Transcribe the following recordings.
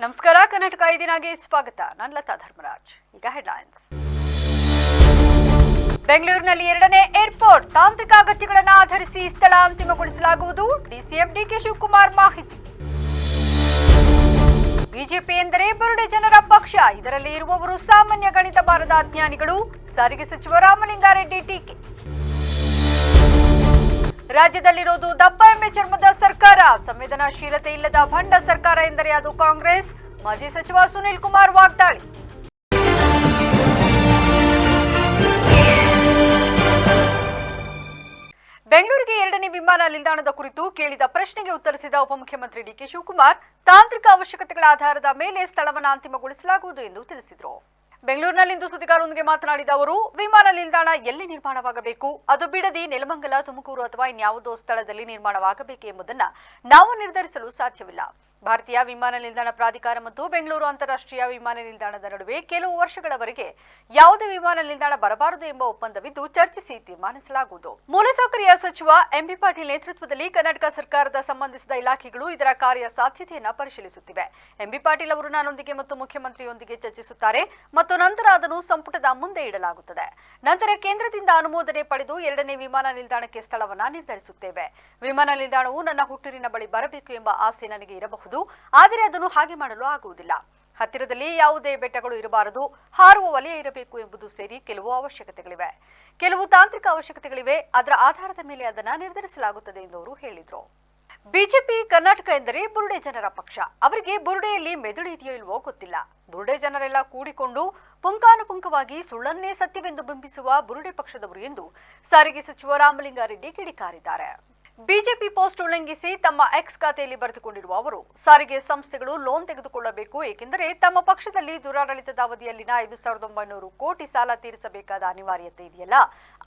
ನಮಸ್ಕಾರ. ಕರ್ನಾಟಕ ಐದಿನಾಗೆ ಸ್ವಾಗತ. ನಾನು ಲತಾ ಧರ್ಮರಾಜ್. ಈಗ ಹೆಡ್ಲೈನ್ಸ್. ಬೆಂಗಳೂರಿನಲ್ಲಿ ಎರಡನೇ ಏರ್ಪೋರ್ಟ್ ತಾಂತ್ರಿಕ ಅಗತ್ಯಗಳನ್ನು ಆಧರಿಸಿ ಸ್ಥಳ ಅಂತಿಮಗೊಳಿಸಲಾಗುವುದು. ಡಿಸಿಎಂ ಡಿಕೆ ಶಿವಕುಮಾರ್ ಮಾಹಿತಿ. ಬಿಜೆಪಿ ಎಂದರೆ ಬುರುಡೆ ಜನರ ಪಕ್ಷ, ಇದರಲ್ಲಿ ಇರುವವರು ಸಾಮಾನ್ಯ ಗಣಿತ ಬಾರದ ಅಜ್ಞಾನಿಗಳು. ಸಾರಿಗೆ ಸಚಿವ ರಾಮಲಿಂಗಾರೆಡ್ಡಿ ಟೀಕೆ. ರಾಜ್ಯದಲ್ಲಿರೋದು ದಪ್ಪ ಎಮ್ಮೆ ಚರ್ಮದ ಸರ್ಕಾರ, ಸಂವೇದನಾಶೀಲತೆ ಇಲ್ಲದ ಭಂಡ ಸರ್ಕಾರ ಎಂದರೆ ಅದು ಕಾಂಗ್ರೆಸ್. ಮಾಜಿ ಸಚಿವ ಸುನೀಲ್ ಕುಮಾರ್ ವಾಗ್ದಾಳಿ. ಬೆಂಗಳೂರಿಗೆ ಎರಡನೇ ವಿಮಾನ ನಿಲ್ದಾಣದ ಕುರಿತು ಕೇಳಿದ ಪ್ರಶ್ನೆಗೆ ಉತ್ತರಿಸಿದ ಉಪಮುಖ್ಯಮಂತ್ರಿ ಡಿಕೆ ಶಿವಕುಮಾರ್, ತಾಂತ್ರಿಕ ಅವಶ್ಯಕತೆಗಳ ಆಧಾರದ ಮೇಲೆ ಸ್ಥಳವನ್ನು ಅಂತಿಮಗೊಳಿಸಲಾಗುವುದು ಎಂದು ತಿಳಿಸಿದರು. ಬೆಂಗಳೂರಿನಲ್ಲಿಂದು ಸುದ್ದಿಗಾರರೊಂದಿಗೆ ಮಾತನಾಡಿದ ಅವರು, ವಿಮಾನ ನಿಲ್ದಾಣ ಎಲ್ಲಿ ನಿರ್ಮಾಣವಾಗಬೇಕು, ಅದು ಬಿಡದಿ, ನೆಲಮಂಗಲ, ತುಮಕೂರು ಅಥವಾ ಇನ್ಯಾವುದೋ ಸ್ಥಳದಲ್ಲಿ ನಿರ್ಮಾಣವಾಗಬೇಕು ಎಂಬುದನ್ನು ನಾವು ನಿರ್ಧರಿಸಲು ಸಾಧ್ಯವಿಲ್ಲ. ಭಾರತೀಯ ವಿಮಾನ ನಿಲ್ದಾಣ ಪ್ರಾಧಿಕಾರ ಮತ್ತು ಬೆಂಗಳೂರು ಅಂತಾರಾಷ್ಟ್ರೀಯ ವಿಮಾನ ನಿಲ್ದಾಣದ ನಡುವೆ ಕೆಲವು ವರ್ಷಗಳವರೆಗೆ ಯಾವುದೇ ವಿಮಾನ ನಿಲ್ದಾಣ ಬರಬಾರದು ಎಂಬ ಒಪ್ಪಂದವಿದ್ದು ಚರ್ಚಿಸಿ ತೀರ್ಮಾನಿಸಲಾಗುವುದು. ಮೂಲಸೌಕರ್ಯ ಸಚಿವ ಎಂಬಿ ಪಾಟೀಲ್ ನೇತೃತ್ವದಲ್ಲಿ ಕರ್ನಾಟಕ ಸರ್ಕಾರದ ಸಂಬಂಧಿಸಿದ ಇಲಾಖೆಗಳು ಇದರ ಕಾರ್ಯ ಸಾಧ್ಯತೆಯನ್ನು ಪರಿಶೀಲಿಸುತ್ತಿವೆ. ಎಂಬಿ ಪಾಟೀಲ್ ಅವರು ನನ್ನೊಂದಿಗೆ ಮತ್ತು ಮುಖ್ಯಮಂತ್ರಿಯೊಂದಿಗೆ ಚರ್ಚಿಸುತ್ತಾರೆ ಮತ್ತು ನಂತರ ಅದನ್ನು ಸಂಪುಟದ ಮುಂದೆ ಇಡಲಾಗುತ್ತದೆ. ನಂತರ ಕೇಂದ್ರದಿಂದ ಅನುಮೋದನೆ ಪಡೆದು ಎರಡನೇ ವಿಮಾನ ನಿಲ್ದಾಣಕ್ಕೆ ಸ್ಥಳವನ್ನು ನಿರ್ಧರಿಸುತ್ತೇವೆ. ವಿಮಾನ ನಿಲ್ದಾಣವು ನನ್ನ ಹುಟ್ಟೂರಿನ ಬಳಿ ಬರಬೇಕು ಎಂಬ ಆಸೆ ನನಗೆ ಇರಬಹುದು, ಆದರೆ ಅದನ್ನು ಹಾಗೆ ಮಾಡಲು ಆಗುವುದಿಲ್ಲ. ಹತ್ತಿರದಲ್ಲಿ ಯಾವುದೇ ಬೆಟ್ಟಗಳು ಇರಬಾರದು, ಹಾರುವ ವಲಯ ಇರಬೇಕು ಎಂಬುದು ಸೇರಿ ಕೆಲವು ಅವಶ್ಯಕತೆಗಳಿವೆ. ಕೆಲವು ತಾಂತ್ರಿಕ ಅವಶ್ಯಕತೆಗಳಿವೆ. ಅದರ ಆಧಾರದ ಮೇಲೆ ಅದನ್ನು ನಿರ್ಧರಿಸಲಾಗುತ್ತದೆ ಎಂದು ಅವರು ಹೇಳಿದರು. ಬಿಜೆಪಿ ಕರ್ನಾಟಕ ಎಂದರೆ ಬುರುಡೆ ಜನರ ಪಕ್ಷ. ಅವರಿಗೆ ಬುರುಡೆಯಲ್ಲಿ ಮೆದುಳು ಇದೆಯೋ ಇಲ್ವೋ ಗೊತ್ತಿಲ್ಲ. ಬುರುಡೆ ಜನರೆಲ್ಲ ಕೂಡಿಕೊಂಡು ಪುಂಖಾನುಪುಂಖವಾಗಿ ಸುಳ್ಳನ್ನೇ ಸತ್ಯವೆಂದು ಬಿಂಬಿಸುವ ಬುರುಡೆ ಪಕ್ಷದವರು ಎಂದು ಸಾರಿಗೆ ಸಚಿವ ರಾಮಲಿಂಗಾರೆಡ್ಡಿ ಕಿಡಿಕಾರಿದ್ದಾರೆ. ಬಿಜೆಪಿ ಪೋಸ್ಟ್ ಉಲ್ಲಂಘಿಸಿ ತಮ್ಮ ಎಕ್ಸ್ ಖಾತೆಯಲ್ಲಿ ಬರೆದುಕೊಂಡಿರುವ ಅವರು, ಸಾರಿಗೆ ಸಂಸ್ಥೆಗಳು ಲೋನ್ ತೆಗೆದುಕೊಳ್ಳಬೇಕು, ಏಕೆಂದರೆ ತಮ್ಮ ಪಕ್ಷದಲ್ಲಿ ದುರಾಡಳಿತದ ಅವಧಿಯಲ್ಲಿನ 5,900 ಕೋಟಿ ಸಾಲ ತೀರಿಸಬೇಕಾದ ಅನಿವಾರ್ಯತೆ ಇದೆಯಲ್ಲ,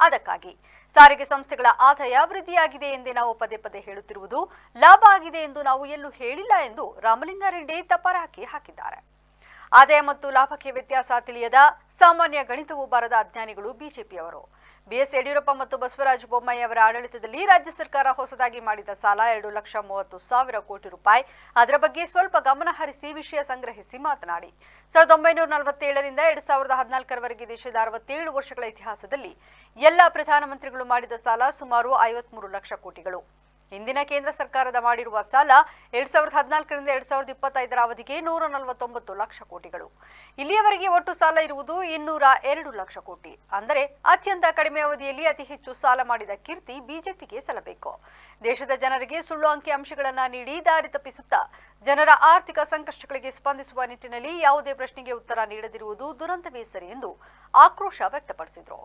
ಅದಕ್ಕಾಗಿ ಸಾರಿಗೆ ಸಂಸ್ಥೆಗಳ ಆದಾಯ ವೃದ್ಧಿಯಾಗಿದೆ ಎಂದೇ ನಾವು ಪದೇ ಪದೇ ಹೇಳುತ್ತಿರುವುದು, ಲಾಭ ಆಗಿದೆ ಎಂದು ನಾವು ಎಲ್ಲೂ ಹೇಳಿಲ್ಲ ಎಂದು ರಾಮಲಿಂಗಾರೆಡ್ಡಿ ತಪರಾಕಿ ಹಾಕಿದ್ದಾರೆ. ಆದಾಯ ಮತ್ತು ಲಾಭಕ್ಕೆ ವ್ಯತ್ಯಾಸ ತಿಳಿಯದ ಸಾಮಾನ್ಯ ಗಣಿತವೂ ಬಾರದ ಅಜ್ಞಾನಿಗಳು ಬಿಜೆಪಿಯವರು. ಬಿಎಸ್ ಯಡಿಯೂರಪ್ಪ ಮತ್ತು ಬಸವರಾಜ ಬೊಮ್ಮಾಯಿ ಅವರ ಆಡಳಿತದಲ್ಲಿ ರಾಜ್ಯ ಸರ್ಕಾರ ಹೊಸದಾಗಿ ಮಾಡಿದ ಸಾಲ 2,30,000 ಕೋಟಿ ರೂಪಾಯಿ. ಅದರ ಬಗ್ಗೆ ಸ್ವಲ್ಪ ಗಮನ ಹರಿಸಿ ವಿಷಯ ಸಂಗ್ರಹಿಸಿ ಮಾತನಾಡಿ. 1947ರಿಂದ 2014ರವರೆಗೆ ದೇಶದ 67 ವರ್ಷಗಳ ಇತಿಹಾಸದಲ್ಲಿ ಎಲ್ಲ ಪ್ರಧಾನಮಂತ್ರಿಗಳು ಮಾಡಿದ ಸಾಲ ಸುಮಾರು 53 ಲಕ್ಷ ಕೋಟಿಗಳು. ಇಂದಿನ ಕೇಂದ್ರ ಸರ್ಕಾರದ ಮಾಡಿರುವ ಸಾಲ 2014ರಿಂದ 2025ರ ಅವಧಿಗೆ 149 ಲಕ್ಷ ಕೋಟಿಗಳು. ಇಲ್ಲಿಯವರೆಗೆ ಒಟ್ಟು ಸಾಲ ಇರುವುದು 202 ಲಕ್ಷ ಕೋಟಿ. ಅಂದರೆ ಅತ್ಯಂತ ಕಡಿಮೆ ಅವಧಿಯಲ್ಲಿ ಅತಿ ಹೆಚ್ಚು ಸಾಲ ಮಾಡಿದ ಕೀರ್ತಿ ಬಿಜೆಪಿಗೆ ಸಲ್ಲಬೇಕು. ದೇಶದ ಜನರಿಗೆ ಸುಳ್ಳು ಅಂಕಿ ಅಂಶಗಳನ್ನು ನೀಡಿ ದಾರಿ ತಪ್ಪಿಸುತ್ತಾ ಜನರ ಆರ್ಥಿಕ ಸಂಕಷ್ಟಗಳಿಗೆ ಸ್ಪಂದಿಸುವ ನಿಟ್ಟಿನಲ್ಲಿ ಯಾವುದೇ ಪ್ರಶ್ನೆಗೆ ಉತ್ತರ ನೀಡದಿರುವುದು ದುರಂತವೇ ಸರಿ ಎಂದು ಆಕ್ರೋಶ ವ್ಯಕ್ತಪಡಿಸಿದರು.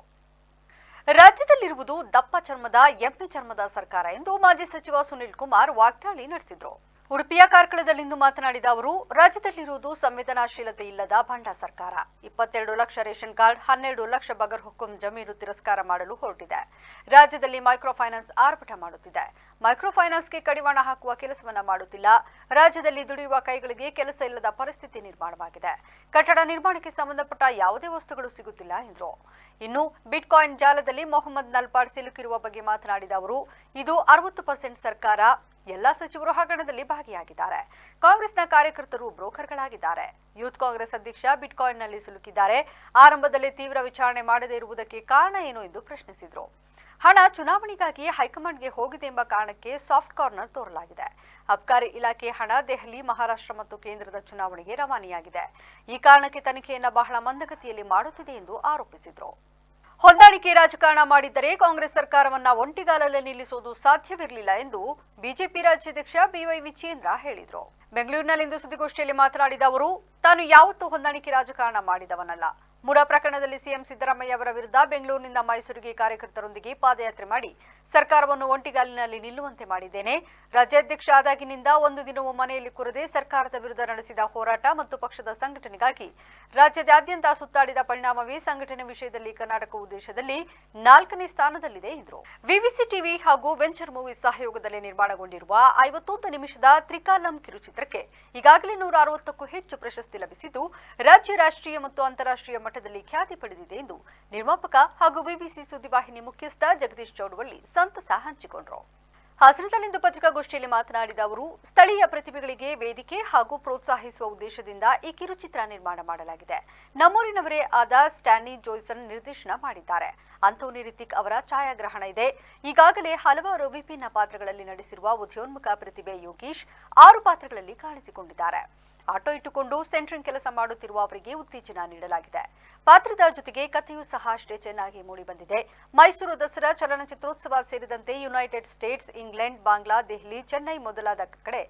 ರಾಜ್ಯದಲ್ಲಿರುವುದು ದಪ್ಪ ಚರ್ಮದ ಎಮ್ಮೆ ಚರ್ಮದ ಸರ್ಕಾರ ಎಂದು ಮಾಜಿ ಸಚಿವ ಸುನೀಲ್ ಕುಮಾರ್ ವಾಗ್ದಾಳಿ ನಡೆಸಿದರು. ಉಡುಪಿಯ ಕಾರ್ಕಳದಲ್ಲಿಂದು ಮಾತನಾಡಿದ ಅವರು, ರಾಜ್ಯದಲ್ಲಿರುವುದು ಸಂವೇದನಾಶೀಲತೆ ಇಲ್ಲದ ಭಂಡ ಸರ್ಕಾರ. 22 ಲಕ್ಷ ರೇಷನ್ ಕಾರ್ಡ್, 12 ಲಕ್ಷ ಬಗರ್ ಹುಕುಂ ಜಮೀನು ತಿರಸ್ಕಾರ ಮಾಡಲು ಹೊರಟಿದೆ. ರಾಜ್ಯದಲ್ಲಿ ಮೈಕ್ರೋ ಫೈನಾನ್ಸ್ ಆರ್ಭಟ ಮಾಡುತ್ತಿದೆ. ಮೈಕ್ರೋ ಫೈನಾನ್ಸ್ಗೆ ಕಡಿವಾಣ ಹಾಕುವ ಕೆಲಸವನ್ನ ಮಾಡುತ್ತಿಲ್ಲ. ರಾಜ್ಯದಲ್ಲಿ ದುಡಿಯುವ ಕೈಗಳಿಗೆ ಕೆಲಸ ಇಲ್ಲದ ಪರಿಸ್ಥಿತಿ ನಿರ್ಮಾಣವಾಗಿದೆ. ಕಟ್ಟಡ ನಿರ್ಮಾಣಕ್ಕೆ ಸಂಬಂಧಪಟ್ಟ ಯಾವುದೇ ವಸ್ತುಗಳು ಸಿಗುತ್ತಿಲ್ಲ ಎಂದರು. ಇನ್ನು ಬಿಟ್ಕಾಯಿನ್ ಜಾಲದಲ್ಲಿ ಮೊಹಮ್ಮದ್ ನಲ್ಪಾಡ್ ಸಿಲುಕಿರುವ ಬಗ್ಗೆ ಮಾತನಾಡಿದ ಅವರು, ಇದು 60% ಸರ್ಕಾರ. ಎಲ್ಲಾ ಸಚಿವರು ಹಗರಣದಲ್ಲಿ ಭಾಗಿಯಾಗಿದ್ದಾರೆ. ಕಾಂಗ್ರೆಸ್ನ ಕಾರ್ಯಕರ್ತರು ಬ್ರೋಕರ್ಗಳಾಗಿದ್ದಾರೆ. ಯೂತ್ ಕಾಂಗ್ರೆಸ್ ಅಧ್ಯಕ್ಷ ಬಿಟ್ಕಾಯಿನ್ನಲ್ಲಿ ಸಿಲುಕಿದ್ದಾರೆ. ಆರಂಭದಲ್ಲಿ ತೀವ್ರ ವಿಚಾರಣೆ ಮಾಡದೇ ಇರುವುದಕ್ಕೆ ಕಾರಣ ಏನು ಎಂದು ಪ್ರಶ್ನಿಸಿದರು. ಹಣ ಚುನಾವಣೆಗಾಗಿ ಹೈಕಮಾಂಡ್ಗೆ ಹೋಗಿದೆ ಎಂಬ ಕಾರಣಕ್ಕೆ ಸಾಫ್ಟ್ ಕಾರ್ನರ್ ತೋರಲಾಗಿದೆ. ಅಬ್ಕಾರಿ ಇಲಾಖೆ ಹಣ ದೆಹಲಿ, ಮಹಾರಾಷ್ಟ್ರ ಮತ್ತು ಕೇಂದ್ರದ ಚುನಾವಣೆಗೆ ರವಾನೆಯಾಗಿದೆ. ಈ ಕಾರಣಕ್ಕೆ ತನಿಖೆಯನ್ನು ಬಹಳ ಮಂದಗತಿಯಲ್ಲಿ ಮಾಡುತ್ತಿದೆ ಎಂದು ಆರೋಪಿಸಿದರು. ಹೊಂದಾಣಿಕೆ ರಾಜಕಾರಣ ಮಾಡಿದ್ದರೆ ಕಾಂಗ್ರೆಸ್ ಸರ್ಕಾರವನ್ನ ಒಂಟಿಗಾಲಲ್ಲಿ ನಿಲ್ಲಿಸುವುದು ಸಾಧ್ಯವಿರಲಿಲ್ಲ ಎಂದು ಬಿಜೆಪಿ ರಾಜ್ಯಾಧ್ಯಕ್ಷ ಬಿವೈ ವಿಜಯೇಂದ್ರ ಹೇಳಿದರು. ಬೆಂಗಳೂರಿನಲ್ಲಿಂದು ಸುದ್ದಿಗೋಷ್ಠಿಯಲ್ಲಿ ಮಾತನಾಡಿದ ಅವರು, ತಾನು ಯಾವತ್ತೂ ಹೊಂದಾಣಿಕೆ ರಾಜಕಾರಣ ಮಾಡಿದವನಲ್ಲ. ಮುಡಾ ಪ್ರಕರಣದಲ್ಲಿ ಸಿಎಂ ಸಿದ್ದರಾಮಯ್ಯ ಅವರ ವಿರುದ್ಧ ಬೆಂಗಳೂರಿನಿಂದ ಮೈಸೂರಿಗೆ ಕಾರ್ಯಕರ್ತರೊಂದಿಗೆ ಪಾದಯಾತ್ರೆ ಮಾಡಿ ಸರ್ಕಾರವನ್ನು ಒಂಟಿಗಾಲಿನಲ್ಲಿ ನಿಲ್ಲುವಂತೆ ಮಾಡಿದ್ದೇನೆ. ರಾಜ್ಯಾಧ್ಯಕ್ಷ ಆದಾಗಿನಿಂದ ಒಂದು ದಿನವೂ ಮನೆಯಲ್ಲಿ ಕೂರದೆ ಸರ್ಕಾರದ ವಿರುದ್ಧ ನಡೆಸಿದ ಹೋರಾಟ ಮತ್ತು ಪಕ್ಷದ ಸಂಘಟನೆಗಾಗಿ ರಾಜ್ಯದಾದ್ಯಂತ ಸುತ್ತಾಡಿದ ಪರಿಣಾಮವೇ ಸಂಘಟನೆ ವಿಷಯದಲ್ಲಿ ಕರ್ನಾಟಕವು ದೇಶದಲ್ಲಿ 4ನೇ ಸ್ಥಾನದಲ್ಲಿದೆ ಎಂದರು. ವಿವಿಸಿ ಟಿವಿ ಹಾಗೂ ವೆಂಚರ್ ಮೂವೀಸ್ ಸಹಯೋಗದಲ್ಲಿ ನಿರ್ಮಾಣಗೊಂಡಿರುವ 51 ನಿಮಿಷದ ತ್ರಿಕಾಲಂ ಕಿರುಚಿತ್ರಕ್ಕೆ ಈಗಾಗಲೇ 160ಕ್ಕೂ ಹೆಚ್ಚು ಪ್ರಶಸ್ತಿ ಲಭಿಸಿದ್ದು ರಾಜ್ಯ, ರಾಷ್ಟ್ರೀಯ ಮತ್ತು ಅಂತಾರಾಷ್ಟ್ರೀಯ ಮಟ್ಟದಲ್ಲಿ ಖ್ಯಾತಿ ಪಡೆದಿದೆ ಎಂದು ನಿರ್ಮಾಪಕ ಹಾಗೂ ವಿವಿಸಿ ಸುದ್ದಿವಾಹಿನಿ ಮುಖ್ಯಸ್ಥ ಜಗದೀಶ್ ಚೌಡವಳ್ಳಿ ಸಂತಸ ಹಂಚಿಕೊಂಡರು. ಹಾಸನದಲ್ಲಿಂದು ಪತ್ರಿಕಾಗೋಷ್ಠಿಯಲ್ಲಿ ಮಾತನಾಡಿದ ಅವರು, ಸ್ಥಳೀಯ ಪ್ರತಿಭೆಗಳಿಗೆ ವೇದಿಕೆ ಹಾಗೂ ಪ್ರೋತ್ಸಾಹಿಸುವ ಉದ್ದೇಶದಿಂದ ಈ ಕಿರುಚಿತ್ರ ನಿರ್ಮಾಣ ಮಾಡಲಾಗಿದೆ. ನಮ್ಮೂರಿನವರೇ ಆದ ಸ್ಟ್ಯಾನಿ ಜೋಯ್ಸನ್ ನಿರ್ದೇಶನ ಮಾಡಿದ್ದಾರೆ. ಅಂತೋನಿ ರಿತಿಕ್ ಅವರ ಛಾಯಾಗ್ರಹಣ ಇದೆ. ಈಗಾಗಲೇ ಹಲವಾರು ವಿಭಿನ್ನ ಪಾತ್ರಗಳಲ್ಲಿ ನಟಿಸಿರುವ ಉದಯೋನ್ಮುಖ ಪ್ರತಿಭೆ ಯೋಗೀಶ್ 6 ಪಾತ್ರಗಳಲ್ಲಿ ಕಾಣಿಸಿಕೊಂಡಿದ್ದಾರೆ. ಆಟೋ ಇಟ್ಟುಕೊಂಡು ಸೆಂಟ್ರಿಂಗ್ ಕೆಲಸ ಮಾಡುತ್ತಿರುವ ಅವರಿಗೆ ಉತ್ತೇಜನ ನೀಡಲಾಗಿದೆ. ಪಾತ್ರದ ಜೊತೆಗೆ ಕಥೆಯೂ ಸಹ ಅಷ್ಟೇ ಚೆನ್ನಾಗಿ ಮೂಡಿಬಂದಿದೆ. ಮೈಸೂರು ದಸರಾ, ಚಲನಚಿತ್ರೋತ್ಸವ ಸೇರಿದಂತೆ United States, England, Bangla, Delhi, Chennai ಮೊದಲಾದ ಕಡೆ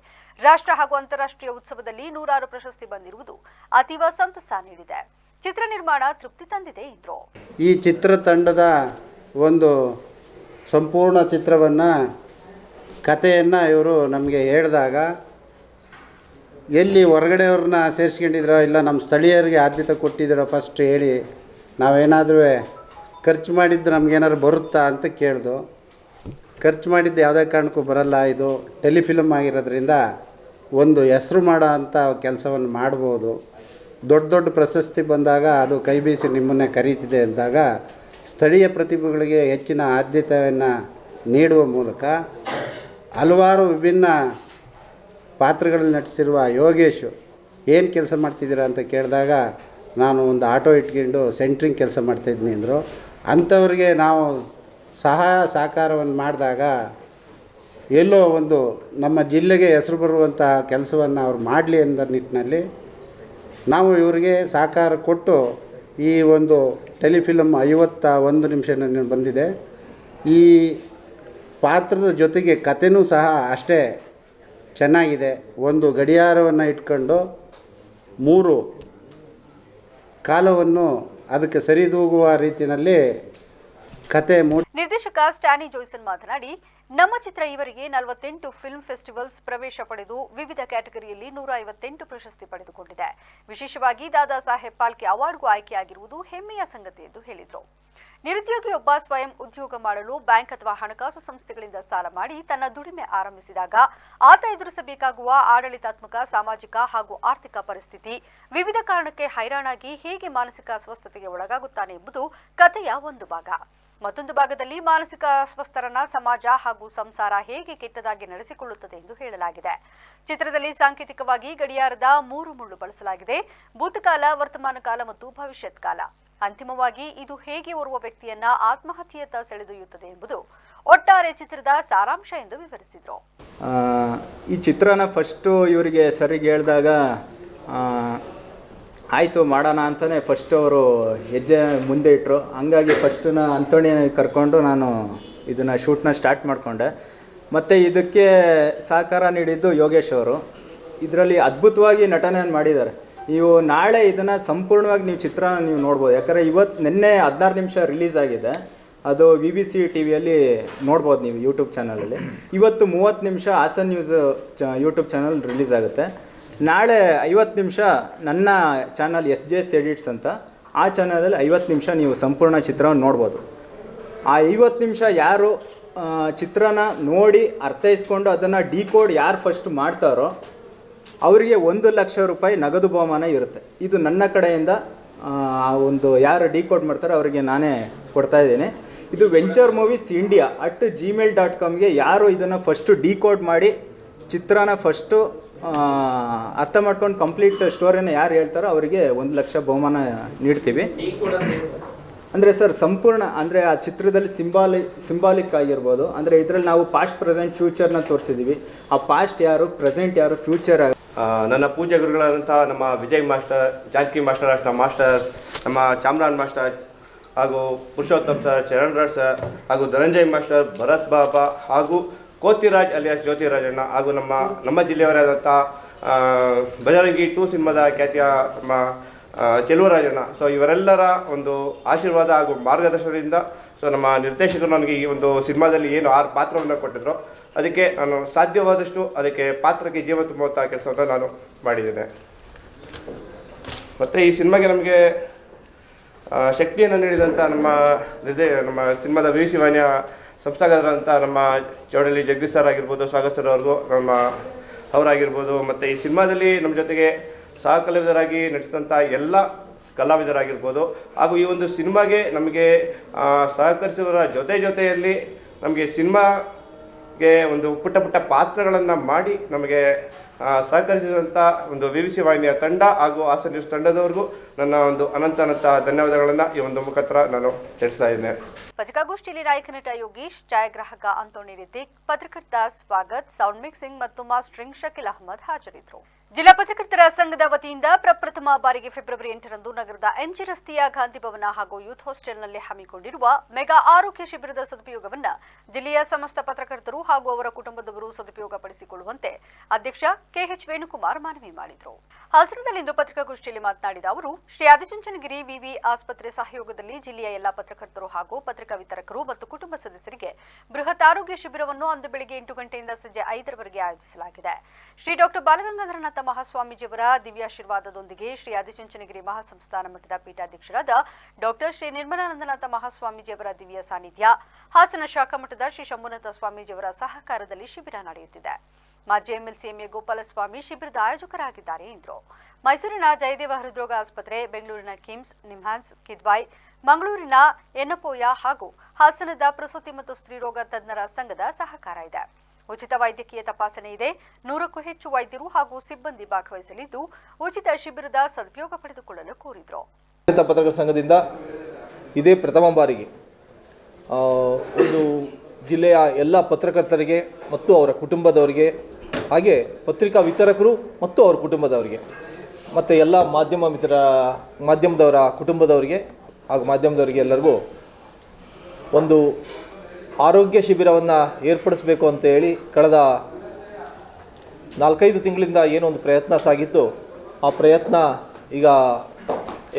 ರಾಷ್ಟ್ರ ಹಾಗೂ ಅಂತಾರಾಷ್ಟ್ರೀಯ ಉತ್ಸವದಲ್ಲಿ 100 ಪ್ರಶಸ್ತಿ ಬಂದಿರುವುದು ಅತೀವ ಸಂತಸ ನೀಡಿದೆ. ಚಿತ್ರ ನಿರ್ಮಾಣ ತೃಪ್ತಿ ತಂದಿದೆ ಎಂದರು. ಈ ಚಿತ್ರತಂಡದ ಒಂದು ಸಂಪೂರ್ಣ ಚಿತ್ರವನ್ನು ಕಥೆಯನ್ನು ಇವರು ನಮಗೆ ಹೇಳಿದಾಗ ಎಲ್ಲಿ ಹೊರಗಡೆಯವ್ರನ್ನ ಸೇರಿಸ್ಕೊಂಡಿದ್ರೋ ಇಲ್ಲ ನಮ್ಮ ಸ್ಥಳೀಯರಿಗೆ ಆದ್ಯತೆ ಕೊಟ್ಟಿದ್ದೀರೋ ಫಸ್ಟ್ ಹೇಳಿ, ನಾವೇನಾದರೂ ಖರ್ಚು ಮಾಡಿದ್ದು ನಮಗೇನಾದ್ರು ಬರುತ್ತಾ ಅಂತ ಕೇಳ್ದು. ಖರ್ಚು ಮಾಡಿದ್ದು ಯಾವುದೇ ಕಾರಣಕ್ಕೂ ಬರಲ್ಲ, ಇದು ಟೆಲಿಫಿಲ್ಮ್ ಆಗಿರೋದ್ರಿಂದ ಒಂದು ಹೆಸರು ಮಾಡೋ ಅಂಥ ಕೆಲಸವನ್ನು ಮಾಡ್ಬೋದು. ದೊಡ್ಡ ದೊಡ್ಡ ಪ್ರಶಸ್ತಿ ಬಂದಾಗ ಅದು ಕೈ ಬೀಸಿ ನಿಮ್ಮನ್ನೇ ಕರೀತಿದೆ ಅಂದಾಗ ಸ್ಥಳೀಯ ಪ್ರತಿಭೆಗಳಿಗೆ ಹೆಚ್ಚಿನ ಆದ್ಯತೆಯನ್ನು ನೀಡುವ ಮೂಲಕ ಹಲವಾರು ವಿಭಿನ್ನ ಪಾತ್ರಗಳಲ್ಲಿ ನಟಿಸಿರುವ ಯೋಗೇಶು ಏನು ಕೆಲಸ ಮಾಡ್ತಿದ್ದೀರಾ ಅಂತ ಕೇಳಿದಾಗ ನಾನು ಒಂದು ಆಟೋ ಇಟ್ಕೊಂಡು ಸೆಂಟ್ರಿಂಗ್ ಕೆಲಸ ಮಾಡ್ತಾಯಿದ್ದೀನಿ ಅಂದರು. ಅಂಥವ್ರಿಗೆ ನಾವು ಸಹಾಯ ಸಹಕಾರವನ್ನು ಮಾಡಿದಾಗ ಎಲ್ಲೋ ಒಂದು ನಮ್ಮ ಜಿಲ್ಲೆಗೆ ಹೆಸರು ಬರುವಂತಹ ಕೆಲಸವನ್ನು ಅವ್ರು ಮಾಡಲಿ ಅನ್ನೋ ನಿಟ್ಟಿನಲ್ಲಿ ನಾವು ಇವರಿಗೆ ಸಹಕಾರ ಕೊಟ್ಟು ಈ ಒಂದು ಟೆಲಿಫಿಲ್ಮ್ 51 ನಿಮಿಷ ಬಂದಿದೆ. ಈ ಪಾತ್ರದ ಜೊತೆಗೆ ಕಥೆನೂ ಸಹ ಅಷ್ಟೇ ಚೆನ್ನಾಗಿದೆ. ಒಂದು ಗಡಿಯಾರವನ್ನು ಇಟ್ಕೊಂಡು 3 ಕಾಲವನ್ನು ಅದಕ್ಕೆ ಸರಿದೂಗುವ ರೀತಿಯಲ್ಲಿ ಕತೆ ನಿರ್ದೇಶಕ ಸ್ಟ್ಯಾನಿ ಜೋಯ್ಸನ್ ಮಾತನಾಡಿ, ನಮ್ಮ ಚಿತ್ರ ಇವರಿಗೆ 48 ಫಿಲ್ಮ್ ಫೆಸ್ಟಿವಲ್ಸ್ ಪ್ರವೇಶ ಪಡೆದು ವಿವಿಧ ಕ್ಯಾಟಗರಿಯಲ್ಲಿ 158 ಪ್ರಶಸ್ತಿ ಪಡೆದುಕೊಂಡಿದೆ. ವಿಶೇಷವಾಗಿ ದಾದಾ ಸಾಹೇಬ್ ಫಾಲ್ಕೆ ಅವಾರ್ಡ್ಗೂ ಆಯ್ಕೆಯಾಗಿರುವುದು ಹೆಮ್ಮೆಯ ಸಂಗತಿ ಎಂದು ಹೇಳಿದರು. ನಿರುದ್ಯೋಗಿಯೊಬ್ಬ ಸ್ವಯಂ ಉದ್ಯೋಗ ಮಾಡಲು ಬ್ಯಾಂಕ್ ಅಥವಾ ಹಣಕಾಸು ಸಂಸ್ಥೆಗಳಿಂದ ಸಾಲ ಮಾಡಿ ತನ್ನ ದುಡಿಮೆ ಆರಂಭಿಸಿದಾಗ ಆತ ಎದುರಿಸಬೇಕಾಗುವ ಆಡಳಿತಾತ್ಮಕ, ಸಾಮಾಜಿಕ ಹಾಗೂ ಆರ್ಥಿಕ ಪರಿಸ್ಥಿತಿ, ವಿವಿಧ ಕಾರಣಕ್ಕೆ ಹೈರಾಣಾಗಿ ಹೇಗೆ ಮಾನಸಿಕ ಅಸ್ವಸ್ಥತೆಗೆ ಒಳಗಾಗುತ್ತಾನೆ ಎಂಬುದು ಕಥೆಯ ಒಂದು ಭಾಗ. ಮತ್ತೊಂದು ಭಾಗದಲ್ಲಿ ಮಾನಸಿಕ ಅಸ್ವಸ್ಥರನ್ನ ಸಮಾಜ ಹಾಗೂ ಸಂಸಾರ ಹೇಗೆ ಕೆಟ್ಟದಾಗಿ ನಡೆಸಿಕೊಳ್ಳುತ್ತದೆ ಎಂದು ಹೇಳಲಾಗಿದೆ. ಚಿತ್ರದಲ್ಲಿ ಸಾಂಕೇತಿಕವಾಗಿ ಗಡಿಯಾರದ 3 ಮುಳ್ಳು ಬಳಸಲಾಗಿದೆ. ಭೂತಕಾಲ, ವರ್ತಮಾನ ಕಾಲ ಮತ್ತು ಭವಿಷ್ಯತ್ ಕಾಲ. ಅಂತಿಮವಾಗಿ ಇದು ಹೇಗೆ ಓರ್ವ ವ್ಯಕ್ತಿಯನ್ನ ಆತ್ಮಹತ್ಯೆಯತ್ತ ಸೆಳೆದೊಯ್ಯುತ್ತದೆ ಎಂಬುದು ಒಟ್ಟಾರೆ ಚಿತ್ರದ ಸಾರಾಂಶ ಎಂದು ವಿವರಿಸಿದರು. ಈ ಚಿತ್ರನ ಫಸ್ಟು ಇವರಿಗೆ ಸರಿಗೆ ಹೇಳಿದಾಗ ಆಯಿತು ಮಾಡೋಣ ಅಂತಲೇ ಫಸ್ಟ್ ಅವರು ಹೆಜ್ಜೆ ಮುಂದೆ ಇಟ್ಟರು. ಹಂಗಾಗಿ ಫಸ್ಟನ್ನ ಅಂತೋಣಿ ಕರ್ಕೊಂಡು ನಾನು ಇದನ್ನು ಶೂಟ್ನ ಸ್ಟಾರ್ಟ್ ಮಾಡಿಕೊಂಡೆ. ಮತ್ತು ಇದಕ್ಕೆ ಸಹಕಾರ ನೀಡಿದ್ದು ಯೋಗೇಶ್ ಅವರು. ಇದರಲ್ಲಿ ಅದ್ಭುತವಾಗಿ ನಟನೆಯನ್ನು ಮಾಡಿದ್ದಾರೆ. ನೀವು ನಾಳೆ ಇದನ್ನು ಸಂಪೂರ್ಣವಾಗಿ ನೀವು ಚಿತ್ರ ನೀವು ನೋಡ್ಬೋದು. ಯಾಕಂದರೆ ನಿನ್ನೆ 16 ನಿಮಿಷ ರಿಲೀಸ್ ಆಗಿದೆ. ಅದು BBC ಟಿವಿಯಲ್ಲಿ ನೋಡ್ಬೋದು ನೀವು ಯೂಟ್ಯೂಬ್ ಚಾನಲಲ್ಲಿ. ಇವತ್ತು 30 ನಿಮಿಷ Hassan news YouTube channel release ಆಗುತ್ತೆ. ನಾಳೆ 50 ನಿಮಿಷ ನನ್ನ ಚಾನಲ್ SJS ಎಡಿಟ್ಸ್ ಅಂತ, ಆ ಚಾನಲಲ್ಲಿ 50 ನಿಮಿಷ ನೀವು ಸಂಪೂರ್ಣ ಚಿತ್ರವನ್ನು ನೋಡ್ಬೋದು. ಆ 50 ನಿಮಿಷ ಯಾರು ಚಿತ್ರನ ನೋಡಿ ಅರ್ಥೈಸ್ಕೊಂಡು ಅದನ್ನು ಡಿಕೋಡ್ ಯಾರು ಫಸ್ಟ್ ಮಾಡ್ತಾರೋ ಅವರಿಗೆ 1 ಲಕ್ಷ ರೂಪಾಯಿ ನಗದು ಬಹುಮಾನ ಇರುತ್ತೆ. ಇದು ನನ್ನ ಕಡೆಯಿಂದ ಒಂದು ಯಾರು ಡಿಕೋಡ್ ಮಾಡ್ತಾರೋ ಅವರಿಗೆ ನಾನೇ ಕೊಡ್ತಾಯಿದ್ದೀನಿ. ಇದು ವೆಂಚರ್ ಮೂವೀಸ್ ಇಂಡಿಯಾ @gmail.comಗೆ ಯಾರು ಇದನ್ನು ಫಸ್ಟು ಡಿಕೋಡ್ ಮಾಡಿ ಚಿತ್ರನ ಫಸ್ಟು ಅರ್ಥ ಮಾಡ್ಕೊಂಡು ಕಂಪ್ಲೀಟ್ ಸ್ಟೋರಿನ ಯಾರು ಹೇಳ್ತಾರೋ ಅವರಿಗೆ 1 ಲಕ್ಷ ಬಹುಮಾನ ನೀಡ್ತೀವಿ. ಅಂದರೆ ಸರ್ ಸಂಪೂರ್ಣ ಅಂದರೆ ಆ ಚಿತ್ರದಲ್ಲಿ ಸಿಂಬಾಲಿಕ್ ಆಗಿರ್ಬೋದು. ಅಂದರೆ ಇದರಲ್ಲಿ ನಾವು ಪಾಸ್ಟ್, ಪ್ರೆಸೆಂಟ್, ಫ್ಯೂಚರ್ನ ತೋರಿಸಿದ್ದೀವಿ. ಆ ಪಾಸ್ಟ್ ಯಾರು, ಪ್ರೆಸೆಂಟ್ ಯಾರು, ಫ್ಯೂಚರ್ ನನ್ನ ಪೂಜೆ ಗುರುಗಳಾದಂಥ ನಮ್ಮ ವಿಜಯ್ ಮಾಸ್ಟರ್, ಜಾನಕಿ ಮಾಸ್ಟರ್, ನಮ್ಮ ಮಾಸ್ಟರ್ಸ್, ನಮ್ಮ ಚಾಮ್ರಾನ್ ಮಾಸ್ಟರ್ ಹಾಗೂ ಪುರುಷೋತ್ತಮ್ ಸರ್, ಚರಣ್ ರಾಜ್ ಸರ್ ಹಾಗೂ ಧನಂಜಯ್ ಮಾಸ್ಟರ್, ಭರತ್ ಬಾಬಾ ಹಾಗೂ ಕೋತಿರಾಜ್ ಅಲಿಯಾಸ್ ಜ್ಯೋತಿರಾಜಣ್ಣ ಹಾಗೂ ನಮ್ಮ ಜಿಲ್ಲೆಯವರಾದಂಥ ಬಜರಂಗಿ 2 ಸಿನಿಮಾದ ಖ್ಯಾತಿಯ ನಮ್ಮ ಚೆಲುವರಾಜಣ್ಣ. ಸೊ ಇವರೆಲ್ಲರ ಒಂದು ಆಶೀರ್ವಾದ ಹಾಗೂ ಮಾರ್ಗದರ್ಶನದಿಂದ ನಮ್ಮ ನಿರ್ದೇಶಕರು ನನಗೆ ಈ ಒಂದು ಸಿನಿಮಾದಲ್ಲಿ ಏನು 6 ಪಾತ್ರವನ್ನು ಕೊಟ್ಟಿದ್ರು, ಅದಕ್ಕೆ ನಾನು ಸಾಧ್ಯವಾದಷ್ಟು ಅದಕ್ಕೆ ಪಾತ್ರಕ್ಕೆ ಜೀವ ತುಂಬುವಂಥ ಕೆಲಸವನ್ನು ನಾನು ಮಾಡಿದ್ದೇನೆ. ಮತ್ತು ಈ ಸಿನಿಮಾಗೆ ನಮಗೆ ಶಕ್ತಿಯನ್ನು ನೀಡಿದಂಥ ನಮ್ಮ ಸಿನಿಮಾದ BBC ವಾಹಿನಿಯ ಸಂಸ್ಥಾಪಕರಾದಂಥ ನಮ್ಮ ಚೌಡಳ್ಳಿ ಜಗದೀಶ್ ಸರ್ ಆಗಿರ್ಬೋದು, ಸ್ವಾಗತ್ ಸರ್ ಅವ್ರಿಗೂ ಅವರಾಗಿರ್ಬೋದು, ಮತ್ತು ಈ ಸಿನಿಮಾದಲ್ಲಿ ನಮ್ಮ ಜೊತೆಗೆ ಸಹ ಕಲಾವಿದರಾಗಿ ನಟಿಸಿದಂಥ ಎಲ್ಲ ಕಲಾವಿದರಾಗಿರ್ಬೋದು ಹಾಗೂ ಈ ಒಂದು ಸಿನಿಮಾಗೆ ನಮಗೆ ಸಹಕರಿಸುವವರ ಜೊತೆಯಲ್ಲಿ ನಮಗೆ ಸಿನಿಮಾ ಗೆ ಒಂದು ಪುಟ್ಟ ಪುಟ್ಟ ಪಾತ್ರಗಳನ್ನು ಮಾಡಿ ನಮಗೆ ಸಹಕರಿಸಿದಂಥ ಒಂದು VVC ವಾಹಿನಿಯ ತಂಡ ಹಾಗೂ ಹಾಸನ ನ್ಯೂಸ್ ತಂಡದವರೆಗೂ ನನ್ನ ಒಂದು ಅನಂತ ಧನ್ಯವಾದಗಳನ್ನು ಈ ಒಂದು ಮುಖಾಂತರ ನಾನು ತಿಳಿಸ್ತಾ ಇದ್ದೇನೆ. ಪತ್ರಿಕಾಗೋಷ್ಠಿಯಲ್ಲಿ ನಾಯಕ ನಟ ಯೋಗೀಶ್, ಛಾಯಾಗ್ರಾಹಕ ಅಂತೋಣಿ ರಿತಿಕ್, ಪತ್ರಕರ್ತ ಸ್ವಾಗತ್, ಸೌಂಡ್ ಮಿಕ್ಸಿಂಗ್ ಮತ್ತು ಮಾಸ್ಟರಿಂಗ್ ಶಕೀಲ್ ಅಹಮದ್ ಹಾಜರಿದ್ದರು. ಜಿಲ್ಲಾ ಪತ್ರಕರ್ತರ ಸಂಘದ ವತಿಯಿಂದ ಪ್ರಪ್ರಥಮ ಬಾರಿಗೆ ಫೆಬ್ರವರಿ 8ರಂದು ನಗರದ MG ರಸ್ತೆಯ ಗಾಂಧಿ ಭವನ ಹಾಗೂ ಯೂತ್ ಹಾಸ್ಟೆಲ್ನಲ್ಲಿ ಹಮ್ಮಿಕೊಂಡಿರುವ ಮೆಗಾ ಆರೋಗ್ಯ ಶಿಬಿರದ ಸದುಪಯೋಗವನ್ನು ಜಿಲ್ಲೆಯ ಸಮಸ್ತ ಪತ್ರಕರ್ತರು ಹಾಗೂ ಅವರ ಕುಟುಂಬದವರು ಸದುಪಯೋಗಪಡಿಸಿಕೊಳ್ಳುವಂತೆ ಅಧ್ಯಕ್ಷ KH ವೇಣುಕುಮಾರ್ ಮನವಿ ಮಾಡಿದರು. ಹಾಸನದಲ್ಲಿಂದು ಪತ್ರಿಕಾಗೋಷ್ಠಿಯಲ್ಲಿ ಮಾತನಾಡಿದ ಅವರು, ಶ್ರೀ ಆದಿಚುಂಚನಗಿರಿ ವಿವಿ ಆಸ್ಪತ್ರೆ ಸಹಯೋಗದಲ್ಲಿ ಜಿಲ್ಲೆಯ ಎಲ್ಲಾ ಪತ್ರಕರ್ತರು ಹಾಗೂ ಪತ್ರಿಕಾ ವಿತರಕರು ಮತ್ತು ಕುಟುಂಬ ಸದಸ್ಯರಿಗೆ ಬೃಹತ್ ಆರೋಗ್ಯ ಶಿಬಿರವನ್ನು ಅಂದು ಬೆಳಗ್ಗೆ 8 ಗಂಟೆಯಿಂದ ಸಂಜೆ 5ರವರೆಗೆ ಆಯೋಜಿಸಲಾಗಿದೆ. ಶ್ರೀ ಡಾಕ್ಟರ್ ಬಾಲಗಂಗಾಧರನಾಥ ಮಹಾಸ್ವಾಮೀಜಿಯವರ ದಿವ್ಯಾಶೀರ್ವಾದದೊಂದಿಗೆ ಶ್ರೀ ಆದಿಚುಂಚನಗಿರಿ ಮಹಾಸಂಸ್ಥಾನ ಮಠದ ಪೀಠಾಧ್ಯಕ್ಷರಾದ ಡಾಕ್ಟರ್ ಶ್ರೀ ನಿರ್ಮಲಾನಂದನಾಥ ಮಹಾಸ್ವಾಮೀಜಿಯವರ ದಿವ್ಯ ಸಾನ್ನಿಧ್ಯ, ಹಾಸನ ಶಾಖಾ ಮಠದ ಶ್ರೀ ಶಂಭುನಾಥ ಸ್ವಾಮೀಜಿಯವರ ಸಹಕಾರದಲ್ಲಿ ಶಿಬಿರ ನಡೆಯುತ್ತಿದೆ. ಮಾಜಿ MLC MA ಗೋಪಾಲಸ್ವಾಮಿ ಶಿಬಿರದ ಆಯೋಜಕರಾಗಿದ್ದಾರೆ ಎಂದರು. ಮೈಸೂರಿನ ಜಯದೇವ ಹೃದ್ರೋಗ ಆಸ್ಪತ್ರೆ, ಬೆಂಗಳೂರಿನ ಕಿಮ್ಸ್, ನಿಮ್ಹಾನ್ಸ್, ಕಿದ್ವಾಯ್, ಮಂಗಳೂರಿನ ಎನ್ನಪೋಯ ಹಾಗೂ ಹಾಸನದ ಪ್ರಸೂತಿ ಮತ್ತು ಸ್ತ್ರೀರೋಗ ತಜ್ಞರ ಸಂಘದ ಸಹಕಾರ ಇದೆ. ಉಚಿತ ವೈದ್ಯಕೀಯ ತಪಾಸಣೆ ಇದೆ. 100ಕ್ಕೂ ಹೆಚ್ಚು ವೈದ್ಯರು ಹಾಗೂ ಸಿಬ್ಬಂದಿ ಭಾಗವಹಿಸಲಿದ್ದು ಉಚಿತ ಶಿಬಿರದ ಸದುಪಯೋಗ ಪಡೆದುಕೊಳ್ಳಲು ಕೋರಿದರು. ಪತ್ರಕರ್ತರ ಸಂಘದಿಂದ ಇದೇ ಪ್ರಥಮ ಬಾರಿಗೆ ಒಂದು ಜಿಲ್ಲೆಯ ಎಲ್ಲ ಪತ್ರಕರ್ತರಿಗೆ ಮತ್ತು ಅವರ ಕುಟುಂಬದವರಿಗೆ, ಹಾಗೆ ಪತ್ರಿಕಾ ವಿತರಕರು ಮತ್ತು ಅವರ ಕುಟುಂಬದವರಿಗೆ, ಮತ್ತು ಎಲ್ಲ ಮಾಧ್ಯಮದವರ ಕುಟುಂಬದವರಿಗೆ ಹಾಗೂ ಮಾಧ್ಯಮದವರಿಗೆ ಎಲ್ಲರಿಗೂ ಒಂದು ಆರೋಗ್ಯ ಶಿಬಿರವನ್ನು ಏರ್ಪಡಿಸಬೇಕು ಅಂತ ಹೇಳಿ ಕಳೆದ 4-5 ತಿಂಗಳಿಂದ ಏನೋ ಒಂದು ಪ್ರಯತ್ನ ಸಾಗಿತ್ತು. ಆ ಪ್ರಯತ್ನ ಈಗ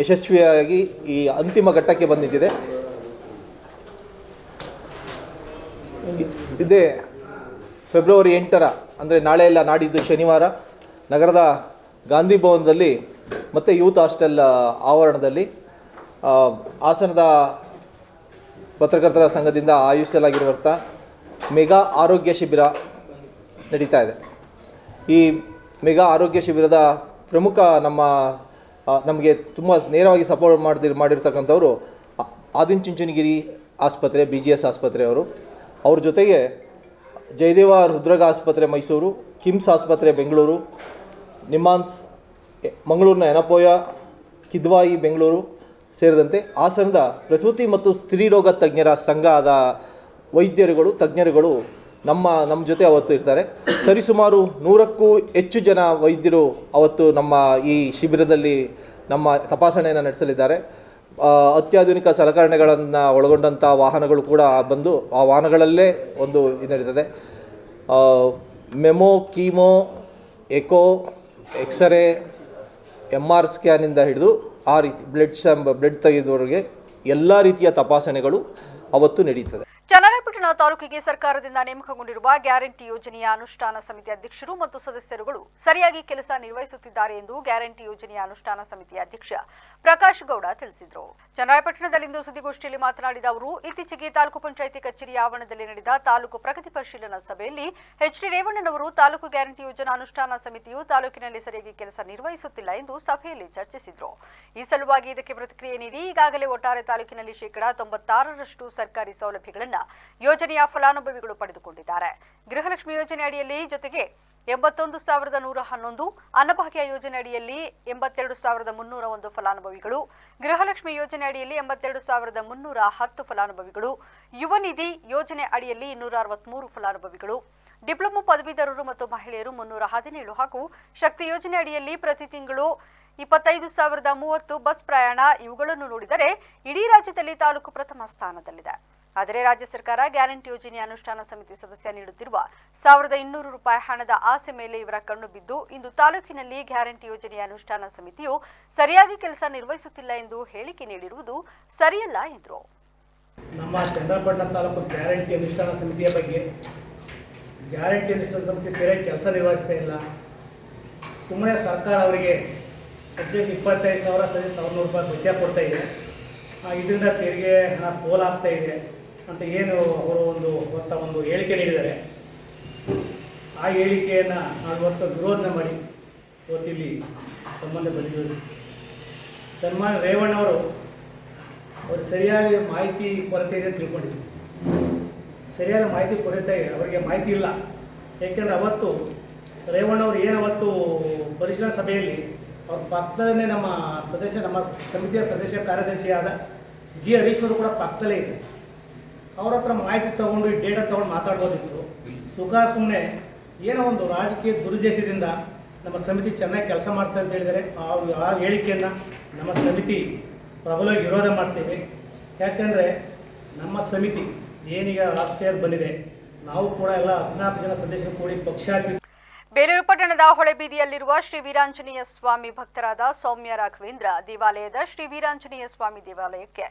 ಯಶಸ್ವಿಯಾಗಿ ಈ ಅಂತಿಮ ಘಟ್ಟಕ್ಕೆ ಬಂದಿದೆ. ಇದೇ ಫೆಬ್ರವರಿ 8ರ ಅಂದರೆ ನಾಳೆ ಎಲ್ಲ ನಾಡಿದ್ದು ಶನಿವಾರ ನಗರದ ಗಾಂಧಿ ಭವನದಲ್ಲಿ ಮತ್ತು ಯೂತ್ ಹಾಸ್ಟೆಲ್ ಆವರಣದಲ್ಲಿ ಹಾಸನದ ಪತ್ರಕರ್ತರ ಸಂಘದಿಂದ ಆಯೋಜಿಸಲಾಗಿರುವಂಥ ಮೆಗಾ ಆರೋಗ್ಯ ಶಿಬಿರ ನಡೀತಾ ಇದೆ. ಈ ಮೆಗಾ ಆರೋಗ್ಯ ಶಿಬಿರದ ಪ್ರಮುಖ ನಮಗೆ ತುಂಬ ನೇರವಾಗಿ ಸಪೋರ್ಟ್ ಮಾಡಿರ್ತಕ್ಕಂಥವರು ಆದಿಚುಂಚನಗಿರಿ ಆಸ್ಪತ್ರೆ, BGS ಆಸ್ಪತ್ರೆಯವರು, ಅವ್ರ ಜೊತೆಗೆ ಜಯದೇವ ಹೃದ್ರೋಗ ಆಸ್ಪತ್ರೆ ಮೈಸೂರು, ಕಿಮ್ಸ್ ಆಸ್ಪತ್ರೆ ಬೆಂಗಳೂರು, ನಿಮ್ಹಾನ್ಸ್ ಮಂಗಳೂರಿನ ಎನಪೋಯ, ಕಿದ್ವಾಯಿ ಬೆಂಗಳೂರು ಸೇರಿದಂತೆ ಹಾಸನದ ಪ್ರಸೂತಿ ಮತ್ತು ಸ್ತ್ರೀರೋಗ ತಜ್ಞರ ಸಂಘದ ತಜ್ಞರುಗಳು ನಮ್ಮ ಜೊತೆ ಅವತ್ತು ಇರ್ತಾರೆ. ಸರಿಸುಮಾರು 100ಕ್ಕೂ ಹೆಚ್ಚು ಜನ ವೈದ್ಯರು ಅವತ್ತು ನಮ್ಮ ಈ ಶಿಬಿರದಲ್ಲಿ ನಮ್ಮ ತಪಾಸಣೆಯನ್ನು ನಡೆಸಲಿದ್ದಾರೆ. ಅತ್ಯಾಧುನಿಕ ಸಲಕರಣೆಗಳನ್ನು ಒಳಗೊಂಡಂಥ ವಾಹನಗಳು ಕೂಡ ಬಂದು ಆ ವಾಹನಗಳಲ್ಲೇ ಒಂದು ಇದು ನಡೀತದೆ. Mammo, chemo, echo, x-ray, MR ಸ್ಕ್ಯಾನಿಂದ ಹಿಡಿದು ಆ ರೀತಿ ಬ್ಲಡ್ ತೆಗೆದವರಿಗೆ ಎಲ್ಲ ರೀತಿಯ ತಪಾಸಣೆಗಳು ಅವತ್ತು ನಡೀತದೆ. ಚನ್ನರಾಯಪಟ್ಟಣ ತಾಲೂಕಿಗೆ ಸರ್ಕಾರದಿಂದ ನೇಮಕಗೊಂಡಿರುವ ಗ್ಯಾರಂಟಿ ಯೋಜನೆಯ ಅನುಷ್ಠಾನ ಸಮಿತಿ ಅಧ್ಯಕ್ಷರು ಮತ್ತು ಸದಸ್ಯರುಗಳು ಸರಿಯಾಗಿ ಕೆಲಸ ನಿರ್ವಹಿಸುತ್ತಿದ್ದಾರೆ ಎಂದು ಗ್ಯಾರಂಟಿ ಯೋಜನೆಯ ಅನುಷ್ಠಾನ ಸಮಿತಿ ಅಧ್ಯಕ್ಷ ಪ್ರಕಾಶ್ ಗೌಡ ತಿಳಿಸಿದರು. ಚನ್ನರಾಯಪಟ್ಟಣದಲ್ಲಿಂದು ಸುದ್ದಿಗೋಷ್ಠಿಯಲ್ಲಿ ಮಾತನಾಡಿದ ಅವರು, ಇತ್ತೀಚೆಗೆ ತಾಲೂಕು ಪಂಚಾಯಿತಿ ಕಚೇರಿ ಆವರಣದಲ್ಲಿ ನಡೆದ ತಾಲೂಕು ಪ್ರಗತಿ ಪರಿಶೀಲನಾ ಸಭೆಯಲ್ಲಿ HD ರೇವಣ್ಣನವರು ತಾಲೂಕು ಗ್ಯಾರಂಟಿ ಯೋಜನಾ ಅನುಷ್ಠಾನ ಸಮಿತಿಯು ತಾಲೂಕಿನಲ್ಲಿ ಸರಿಯಾಗಿ ಕೆಲಸ ನಿರ್ವಹಿಸುತ್ತಿಲ್ಲ ಎಂದು ಸಭೆಯಲ್ಲಿ ಚರ್ಚಿಸಿದರು. ಈ ಸಲುವಾಗಿ ಇದಕ್ಕೆ ಪ್ರತಿಕ್ರಿಯೆ ನೀಡಿ ಈಗಾಗಲೇ ಒಟ್ಟಾರೆ ತಾಲೂಕಿನಲ್ಲಿ 96% ಸರ್ಕಾರಿ ಸೌಲಭ್ಯಗಳನ್ನು ಯೋಜನೆಯ ಫಲಾನುಭವಿಗಳು ಪಡೆದುಕೊಂಡಿದ್ದಾರೆ. ಗೃಹಲಕ್ಷ್ಮಿ ಯೋಜನೆ ಅಡಿಯಲ್ಲಿ ಜೊತೆಗೆ 81,111, ಅನ್ನಭಾಗ್ಯ ಯೋಜನೆ ಅಡಿಯಲ್ಲಿ 82,301 ಫಲಾನುಭವಿಗಳು, ಗೃಹಲಕ್ಷ್ಮಿ ಯೋಜನೆ ಅಡಿಯಲ್ಲಿ 82,310 ಫಲಾನುಭವಿಗಳು, ಯುವ ನಿಧಿ ಯೋಜನೆ ಅಡಿಯಲ್ಲಿ 263 ಫಲಾನುಭವಿಗಳು, ಡಿಪ್ಲೊಮಾ ಪದವೀಧರರು ಮತ್ತು ಮಹಿಳೆಯರು 317 ಹಾಗೂ ಶಕ್ತಿ ಯೋಜನೆ ಅಡಿಯಲ್ಲಿ ಪ್ರತಿ ತಿಂಗಳು 25,030 ಬಸ್ ಪ್ರಯಾಣ ಇವುಗಳನ್ನು ನೋಡಿದರೆ ಇಡೀ ರಾಜ್ಯದಲ್ಲಿ ತಾಲೂಕು ಪ್ರಥಮ ಸ್ಥಾನದಲ್ಲಿದೆ. ಆದರೆ ರಾಜ್ಯ ಸರ್ಕಾರ ಗ್ಯಾರಂಟಿ ಯೋಜನೆಯ ಅನುಷ್ಠಾನ ಸಮಿತಿ ಸದಸ್ಯ ನೀಡುತ್ತಿರುವ ₹1,200 ಹಣದ ಆಸೆ ಮೇಲೆ ಇವರ ಕಣ್ಣು ಬಿದ್ದು ಇಂದು ತಾಲೂಕಿನಲ್ಲಿ ಗ್ಯಾರಂಟಿ ಯೋಜನೆಯ ಅನುಷ್ಠಾನ ಸಮಿತಿಯು ಸರಿಯಾಗಿ ಕೆಲಸ ನಿರ್ವಹಿಸುತ್ತಿಲ್ಲ ಎಂದು ಹೇಳಿಕೆ ನೀಡಿರುವುದು ಸರಿಯಲ್ಲ ಎಂದರು. ನಮ್ಮ ಚನ್ನರಾಯಪಟ್ಟಣ ತಾಲೂಕು ಗ್ಯಾರಂಟಿ ಅನುಷ್ಠಾನ ಸಮಿತಿಯ ಬಗ್ಗೆ ಗ್ಯಾರಂಟಿ ಅನುಷ್ಠಾನ ಸಮಿತಿ ಸರಿಯಾಗಿ ಕೆಲಸ ನಿರ್ವಹಿಸ್ತಾ ಇಲ್ಲ. ಸುಮ್ಮನೆ ಸರ್ಕಾರ ಅವರಿಗೆ ಹೆಚ್ಚೆಚ್ಚು 25,000 ಸರಿ ₹1,100 ಭತ್ಯೆ ಕೊಡ್ತಾ ಇದೆ. ಇದರಿಂದ ತೆರಿಗೆ ಹಣ ಪೋಲಾಗ್ತಾ ಇದೆ ಅಂತ ಏನು ಅವರು ಒಂದು ಹೇಳಿಕೆ ನೀಡಿದ್ದಾರೆ. ಆ ಹೇಳಿಕೆಯನ್ನು ನಾವು ಇವತ್ತು ವಿರೋಧನೆ ಮಾಡಿ ಇವತ್ತಿಲ್ಲಿ ಸಂಬಂಧ ಬಂದಿದ್ದೀವಿ. ಸನ್ಮಾನ್ಯ ರೇವಣ್ಣವರು ಅವರು ಸರಿಯಾಗಿ ಮಾಹಿತಿ ಕೊರತೆ ಇದೆ ಅಂತ ತಿಳ್ಕೊಂಡಿದ್ದರು. ಸರಿಯಾದ ಮಾಹಿತಿ ಕೊರತೆ ಅವರಿಗೆ ಮಾಹಿತಿ ಇಲ್ಲ. ಏಕೆಂದರೆ ಅವತ್ತು ರೇವಣ್ಣವರು ಏನವತ್ತು ಪರಿಶೀಲನಾ ಸಭೆಯಲ್ಲಿ ಅವ್ರ ಪಕ್ಕದಲ್ಲೇ ನಮ್ಮ ಸಮಿತಿಯ ಸದಸ್ಯ ಕಾರ್ಯದರ್ಶಿಯಾದ ಜಿ ಹರೀಶ್ವರು ಕೂಡ ಪಕ್ಕದಲ್ಲೇ ಇದೆ. ಅವ್ರ ಹತ್ರ ಮಾಹಿತಿ ತೊಗೊಂಡು ಈ ಡೇಟಾ ತೊಗೊಂಡು ಮಾತಾಡ್ಬೋದಿತ್ತು. ಸುಮ್ಮನೆ ಏನೋ ಒಂದು ರಾಜಕೀಯ ದುರುದ್ದೇಶದಿಂದ ನಮ್ಮ ಸಮಿತಿ ಚೆನ್ನಾಗಿ ಕೆಲಸ ಮಾಡ್ತಾ ಅಂತ ಹೇಳಿದರೆ ಆ ಹೇಳಿಕೆಯನ್ನು ನಮ್ಮ ಸಮಿತಿ ಪ್ರಬಲವಾಗಿ ವಿರೋಧ ಮಾಡ್ತೇವೆ. ಯಾಕಂದರೆ ನಮ್ಮ ಸಮಿತಿ ಏನೀಗ ಲಾಸ್ಟ್ ಇಯರ್ ಬಂದಿದೆ, ನಾವು ಕೂಡ ಎಲ್ಲ 14 ಜನ ಸದಸ್ಯರು ಕೂಡಿ ಪಕ್ಷಾತೀತ. ಬೇಲೂರು ಪಟ್ಟಣದ ಹೊಳೆಬೀದಿಯಲ್ಲಿರುವ ಶ್ರೀ ವೀರಾಂಜನೇಯ ಸ್ವಾಮಿ ಭಕ್ತರಾದ ಸೌಮ್ಯ ರಾಘವೇಂದ್ರ ದೇವಾಲಯದ ಶ್ರೀ ವೀರಾಂಜನೇಯ ಸ್ವಾಮಿ ದೇವಾಲಯಕ್ಕೆ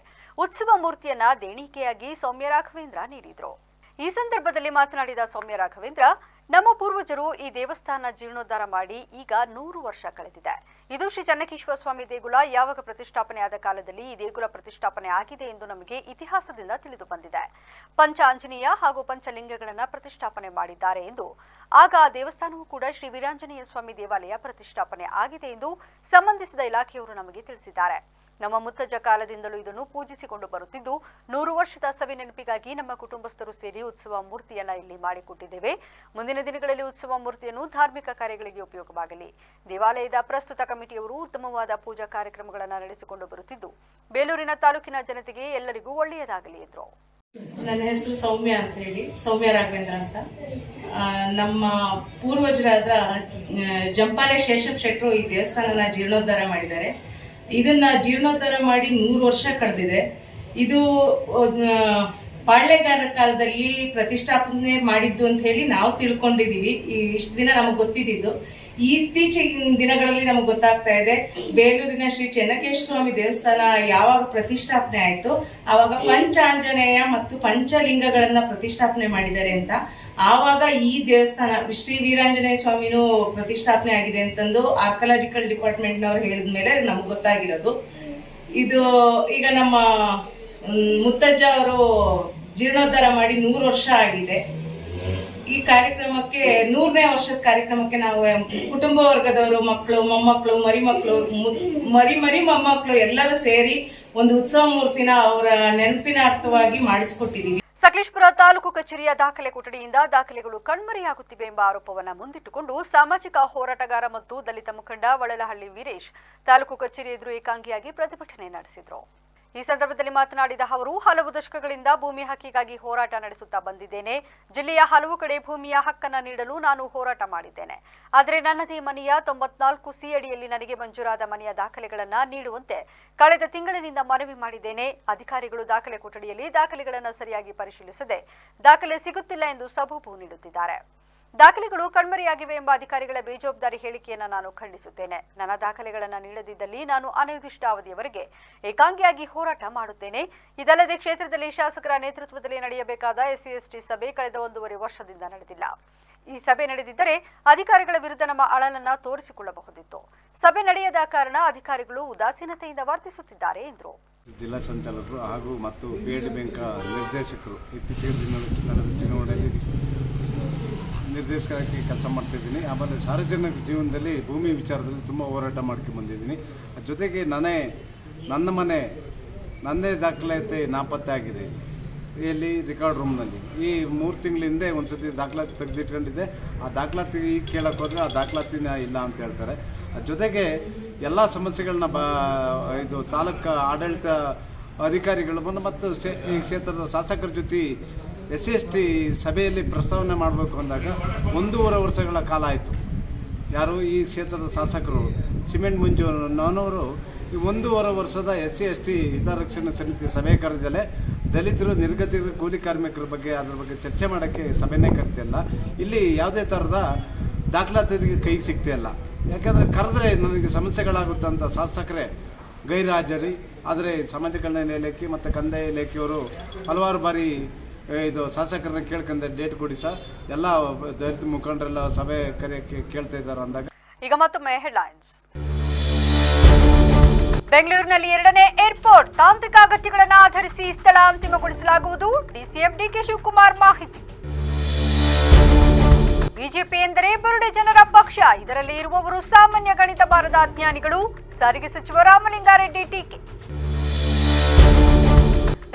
ಉತ್ಸವ ಮೂರ್ತಿಯನ್ನ ದೇಣಿಗೆಯಾಗಿ ಸೌಮ್ಯ ರಾಘವೇಂದ್ರ ನೀಡಿದರು. ಈ ಸಂದರ್ಭದಲ್ಲಿ ಮಾತನಾಡಿದ ಸೌಮ್ಯ ರಾಘವೇಂದ್ರ, ನಮ್ಮ ಪೂರ್ವಜರು ಈ ದೇವಸ್ಥಾನ ಜೀರ್ಣೋದ್ಧಾರ ಮಾಡಿ ಈಗ 100 ವರ್ಷ ಕಳೆದಿದೆ. ಇದು ಶ್ರೀ ಚನ್ನಕೇಶ್ವರ ಸ್ವಾಮಿ ದೇಗುಲ ಯಾವಾಗ ಪ್ರತಿಷ್ಠಾಪನೆ ಆದ ಕಾಲದಲ್ಲಿ ಈ ದೇಗುಲ ಪ್ರತಿಷ್ಠಾಪನೆ ಆಗಿದೆ ಎಂದು ನಮಗೆ ಇತಿಹಾಸದಿಂದ ತಿಳಿದು ಬಂದಿದೆ. ಪಂಚ ಆಂಜನೇಯ ಹಾಗೂ ಪಂಚಲಿಂಗಗಳನ್ನು ಪ್ರತಿಷ್ಠಾಪನೆ ಮಾಡಿದ್ದಾರೆ ಎಂದು, ಆಗ ಆ ದೇವಸ್ಥಾನವೂ ಕೂಡ ಶ್ರೀ ವೀರಾಂಜನೇಯ ಸ್ವಾಮಿ ದೇವಾಲಯ ಪ್ರತಿಷ್ಠಾಪನೆ ಆಗಿದೆ ಎಂದು ಸಂಬಂಧಿಸಿದ ಇಲಾಖೆಯವರು ನಮಗೆ ತಿಳಿಸಿದ್ದಾರೆ. ನಮ್ಮ ಮುತ್ತಜ್ಜ ಕಾಲದಿಂದಲೂ ಇದನ್ನು ಪೂಜಿಸಿಕೊಂಡು ಬರುತ್ತಿದ್ದು 100 ವರ್ಷದ ಸವಿ ನೆನಪಿಗಾಗಿ ನಮ್ಮ ಕುಟುಂಬಸ್ಥರು ಸೇರಿ ಉತ್ಸವ ಮೂರ್ತಿಯನ್ನ ಇಲ್ಲಿ ಮಾಡಿಕೊಟ್ಟಿದ್ದೇವೆ. ಮುಂದಿನ ದಿನಗಳಲ್ಲಿ ಉತ್ಸವ ಮೂರ್ತಿಯನ್ನು ಧಾರ್ಮಿಕ ಕಾರ್ಯಗಳಿಗೆ ಉಪಯೋಗವಾಗಲಿ. ದೇವಾಲಯದ ಪ್ರಸ್ತುತ ಕಮಿಟಿಯವರು ಉತ್ತಮವಾದ ಪೂಜಾ ಕಾರ್ಯಕ್ರಮಗಳನ್ನು ನಡೆಸಿಕೊಂಡು ಬರುತ್ತಿದ್ದು ಬೇಲೂರಿನ ತಾಲೂಕಿನ ಜನತೆಗೆ ಎಲ್ಲರಿಗೂ ಒಳ್ಳೆಯದಾಗಲಿ ಎಂದರು. ನನ್ನ ಹೆಸರು ಸೌಮ್ಯ ಅಂತ ಹೇಳಿ, ಸೌಮ್ಯ ರಾಘವೇಂದ್ರ ಅಂತ. ನಮ್ಮ ಪೂರ್ವಜರಾದ ಜಂಪಾಲೆ ಶೇಷಪ್ ಶೆಟ್ರು ಈ ದೇವಸ್ಥಾನನ ಜೀರ್ಣೋದ್ಧಾರ ಮಾಡಿದ್ದಾರೆ. ಇದನ್ನ ಜೀರ್ಣೋದ್ಧಾರ ಮಾಡಿ 100 ವರ್ಷ ಕಳೆದಿದೆ. ಇದು ಪಾಳ್ಯಗಾರರ ಕಾಲದಲ್ಲಿ ಪ್ರತಿಷ್ಠಾಪನೆ ಮಾಡಿದ್ದು ಅಂತ ಹೇಳಿ ನಾವು ತಿಳ್ಕೊಂಡಿದೀವಿ. ಇಷ್ಟು ದಿನ ನಮಗೆ ಗೊತ್ತಿದ್ದು, ಇತ್ತೀಚಿನ ದಿನಗಳಲ್ಲಿ ನಮಗೆ ಗೊತ್ತಾಗ್ತಾ ಇದೆ ಬೇಲೂರಿನ ಶ್ರೀ ಚೆನ್ನಕೇಶ್ವರ ಸ್ವಾಮಿ ದೇವಸ್ಥಾನ ಯಾವಾಗ ಪ್ರತಿಷ್ಠಾಪನೆ ಆಯ್ತು ಆವಾಗ ಪಂಚಾಂಜನೇಯ ಮತ್ತು ಪಂಚಲಿಂಗಗಳನ್ನ ಪ್ರತಿಷ್ಠಾಪನೆ ಮಾಡಿದ್ದಾರೆ ಅಂತ. ಆವಾಗ ಈ ದೇವಸ್ಥಾನ ಶ್ರೀ ವೀರಾಂಜನೇಯ ಸ್ವಾಮಿನೂ ಪ್ರತಿಷ್ಠಾಪನೆ ಆಗಿದೆ ಅಂತಂದು ಆರ್ಕಿಯಾಲಜಿಕಲ್ ಡಿಪಾರ್ಟ್ಮೆಂಟ್ನವ್ರು ಹೇಳಿದ್ಮೇಲೆ ನಮ್ಗೆ ಗೊತ್ತಾಗಿರೋದು. ಇದು ಈಗ ನಮ್ಮ ಮುತ್ತಜ್ಜ ಅವರು ಜೀರ್ಣೋದ್ಧಾರ ಮಾಡಿ 100 ವರ್ಷ ಆಗಿದೆ. ಈ ಕಾರ್ಯಕ್ರಮಕ್ಕೆ 100ನೇ ವರ್ಷದ ಕಾರ್ಯಕ್ರಮಕ್ಕೆ ನಾವು ಕುಟುಂಬ ವರ್ಗದವರು, ಮಕ್ಕಳು, ಮೊಮ್ಮಕ್ಕಳು, ಮರಿ ಮೊಮ್ಮಕ್ಕಳು ಎಲ್ಲರೂ ಸೇರಿ ಒಂದು ಉತ್ಸವ ಮೂರ್ತಿನ ಅವರ ನೆನಪಿನ ಅರ್ಥವಾಗಿ ಮಾಡಿಸ್ಕೊಟ್ಟಿದೀವಿ. ಸಕಲೇಶಪುರ ತಾಲೂಕು ಕಚೇರಿಯ ದಾಖಲೆ ಕೊಠಡಿಯಿಂದ ದಾಖಲೆಗಳು ಕಣ್ಮರೆಯಾಗುತ್ತಿವೆ ಎಂಬ ಆರೋಪವನ್ನು ಮುಂದಿಟ್ಟುಕೊಂಡು ಸಾಮಾಜಿಕ ಹೋರಾಟಗಾರ ಮತ್ತು ದಲಿತ ಮುಖಂಡ ವಳಲಹಳ್ಳಿ ವೀರೇಶ್ ತಾಲೂಕು ಕಚೇರಿ ಎದುರು ಏಕಾಂಗಿಯಾಗಿ ಪ್ರತಿಭಟನೆ ನಡೆಸಿದರು. ಈ ಸಂದರ್ಭದಲ್ಲಿ ಮಾತನಾಡಿದ ಅವರು, ಹಲವು ದಶಕಗಳಿಂದ ಭೂಮಿ ಹಕ್ಕಿಗಾಗಿ ಹೋರಾಟ ನಡೆಸುತ್ತಾ ಬಂದಿದ್ದೇನೆ. ಜಿಲ್ಲೆಯ ಹಲವು ಕಡೆ ಭೂಮಿಯ ಹಕ್ಕನ್ನು ನೀಡಲು ನಾನು ಹೋರಾಟ ಮಾಡಿದ್ದೇನೆ. ಆದರೆ ನನ್ನದೇ ಮನೆಯ 94C ಅಡಿಯಲ್ಲಿ ನನಗೆ ಮಂಜೂರಾದ ಮನೆಯ ದಾಖಲೆಗಳನ್ನು ನೀಡುವಂತೆ ಕಳೆದ ತಿಂಗಳಿನಿಂದ ಮನವಿ ಮಾಡಿದ್ದೇನೆ. ಅಧಿಕಾರಿಗಳು ದಾಖಲೆ ಕೊಠಡಿಯಲ್ಲಿ ದಾಖಲೆಗಳನ್ನು ಸರಿಯಾಗಿ ಪರಿಶೀಲಿಸದೆ ದಾಖಲೆ ಸಿಗುತ್ತಿಲ್ಲ ಎಂದು ಸಬೂಬು ನೀಡುತ್ತಿದ್ದಾರೆ. ದಾಖಲೆಗಳು ಕಣ್ಮರೆಯಾಗಿವೆ ಎಂಬ ಅಧಿಕಾರಿಗಳ ಬೇಜವಾಬ್ದಾರಿ ಹೇಳಿಕೆಯನ್ನು ನಾನು ಖಂಡಿಸುತ್ತೇನೆ. ನನ್ನ ದಾಖಲೆಗಳನ್ನು ನೀಡದಿದ್ದಲ್ಲಿ ನಾನು ಅನಿರ್ದಿಷ್ಟಾವಧಿಯವರೆಗೆ ಏಕಾಂಗಿಯಾಗಿ ಹೋರಾಟ ಮಾಡುತ್ತೇನೆ. ಇದಲ್ಲದೆ ಕ್ಷೇತ್ರದಲ್ಲಿ ಶಾಸಕರ ನೇತೃತ್ವದಲ್ಲಿ ನಡೆಯಬೇಕಾದ SC/ST ಸಭೆ ಕಳೆದ 1.5 ವರ್ಷದಿಂದ ನಡೆದಿಲ್ಲ. ಈ ಸಭೆ ನಡೆದಿದ್ದರೆ ಅಧಿಕಾರಿಗಳ ವಿರುದ್ಧ ನಮ್ಮ ಅಳಲನ್ನು ತೋರಿಸಿಕೊಳ್ಳಬಹುದಿತ್ತು. ಸಭೆ ನಡೆಯದ ಕಾರಣ ಅಧಿಕಾರಿಗಳು ಉದಾಸೀನತೆಯಿಂದ ವರ್ತಿಸುತ್ತಿದ್ದಾರೆ ಎಂದರು. ಜಿಲ್ಲಾ ಸಂಚಾಲಕರು ಹಾಗೂ ಮತ್ತು PLD ಬ್ಯಾಂಕ್ ನಿರ್ದೇಶಕರು ಇತ್ತೀಚಿನ ನಡೆದ ಚುನಾವಣೆಯಲ್ಲಿ ನಿರ್ದೇಶಕರಾಗಿ ಕೆಲಸ ಮಾಡ್ತಾಯಿದ್ದೀನಿ. ಆಮೇಲೆ ಸಾರ್ವಜನಿಕ ಜೀವನದಲ್ಲಿ ಭೂಮಿ ವಿಚಾರದಲ್ಲಿ ತುಂಬ ಹೋರಾಟ ಮಾಡ್ಕೊಂಡು ಬಂದಿದ್ದೀನಿ. ಜೊತೆಗೆ ನನ್ನ ಮನೆ ನನ್ನೇ ದಾಖಲಾತಿ ನಾಪತ್ತೆ ಆಗಿದೆ, ಇಲ್ಲಿ ರೆಕಾರ್ಡ್ ರೂಮ್ನಲ್ಲಿ. ಈ 3 ತಿಂಗಳ ಹಿಂದೆ ಒಂದು ಸತಿ ದಾಖಲಾತಿ ತೆಗೆದಿಟ್ಕೊಂಡಿದ್ದೆ. ಆ ದಾಖಲಾತಿ ಈಗ ಕೇಳಕ್ಕೆ ಹೋದರೆ ಆ ದಾಖಲಾತಿನ ಇಲ್ಲ ಅಂತ ಹೇಳ್ತಾರೆ. ಜೊತೆಗೆ ಎಲ್ಲ ಸಮಸ್ಯೆಗಳನ್ನ ಇದು ತಾಲೂಕು ಆಡಳಿತ ಅಧಿಕಾರಿಗಳು ಮತ್ತು ಈ ಕ್ಷೇತ್ರದ ಶಾಸಕರ ಜೊತೆ SC/ST ಸಭೆಯಲ್ಲಿ ಪ್ರಸ್ತಾವನೆ ಮಾಡಬೇಕು ಅಂದಾಗ 1.5 ವರ್ಷಗಳ ಕಾಲ ಆಯಿತು. ಯಾರು ಈ ಕ್ಷೇತ್ರದ ಶಾಸಕರು ಸಿಮೆಂಟ್ ಮಂಜು ನಾನವರು ಈ 1.5 ವರ್ಷದ SC/ST ಹಿತರಕ್ಷಣಾ ಸಮಿತಿ ಸಭೆ ಕರೆದಲೆ ದಲಿತರು, ನಿರ್ಗತಿಕರು, ಕೂಲಿ ಕಾರ್ಮಿಕರ ಬಗ್ಗೆ ಅದ್ರ ಬಗ್ಗೆ ಚರ್ಚೆ ಮಾಡೋಕ್ಕೆ ಸಭೆನೇ ಕರಿತಿಲ್ಲ. ಇಲ್ಲಿ ಯಾವುದೇ ಥರದ ದಾಖಲಾತಿಗೆ ಕೈಗೆ ಸಿಗ್ತಿಲ್ಲ. ಯಾಕಂದರೆ ಕರೆದ್ರೆ ನನಗೆ ಸಮಸ್ಯೆಗಳಾಗುತ್ತೆ ಅಂತ ಶಾಸಕರೇ ಗೈರ್ಹಾಜರಿ. ಆದರೆ ಸಮಾಜ ಕಲ್ಯಾಣ ಇಲಾಖೆ ಮತ್ತು ಕಂದಾಯ ಇಲಾಖೆಯವರು ಹಲವಾರು ಬಾರಿ ಇದು ಶಾಸಕರನ್ನ ಕೇಳ್ಕೊಂಡೆ ಡೇಟ್ ಕೊಡಿ ಸರ್, ಎಲ್ಲ ದಲಿತ ಮುಖಂಡರೆಲ್ಲ ಸಭೆ ಕರೆಯೋಕ್ಕೆ ಕೇಳ್ತಾ ಇದ್ದಾರೆ ಅಂದಾಗ. ಈಗ ಮತ್ತೊಮ್ಮೆ ಹೆಡ್ಲೈನ್ಸ್. ಬೆಂಗಳೂರಿನಲ್ಲಿ 2ನೇ ಏರ್ಪೋರ್ಟ್ ತಾಂತ್ರಿಕ ಅಗತ್ಯಗಳನ್ನು ಆಧರಿಸಿ ಸ್ಥಳ ಅಂತಿಮಗೊಳಿಸಲಾಗುವುದು. DCM DK ಶಿವಕುಮಾರ್ ಮಾಹಿತಿ. ಬಿಜೆಪಿ ಎಂದರೆ ಬರುಡೆ ಜನರ ಪಕ್ಷ, ಇದರಲ್ಲಿ ಇರುವವರು ಸಾಮಾನ್ಯ ಗಣಿತ ಬಾರದ ಅಜ್ಞಾನಿಗಳು. ಸಾರಿಗೆ ಸಚಿವ ರಾಮಲಿಂಗಾರೆಡ್ಡಿ ಟೀಕೆ.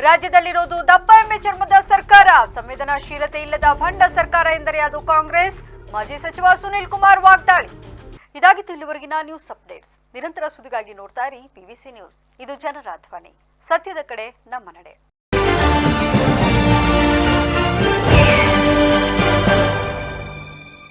ರಾಜ್ಯದಲ್ಲಿರೋದು ದಪ್ಪ ಎಮ್ಮೆ ಚರ್ಮದ ಸರ್ಕಾರ, ಸಂವೇದನಾಶೀಲತೆ ಇಲ್ಲದ ಭಂಡ ಸರ್ಕಾರ ಎಂದರೆ ಅದು ಕಾಂಗ್ರೆಸ್. ಮಾಜಿ ಸಚಿವ ಸುನೀಲ್ ಕುಮಾರ್ ವಾಗ್ದಾಳಿ. ಇದಾಗಿತ್ತು ಇಲ್ಲಿವರೆಗಿನ ನ್ಯೂಸ್ ಅಪ್ಡೇಟ್ಸ್. ನಿರಂತರ ಸುದ್ದಿಗಾಗಿ ನೋಡ್ತಾ ಇರಿ PVC ನ್ಯೂಸ್. ಇದು ಜನರ ಧ್ವನಿ. ಸತ್ಯದ ಕಡೆ ನಮ್ಮ ನಡೆ.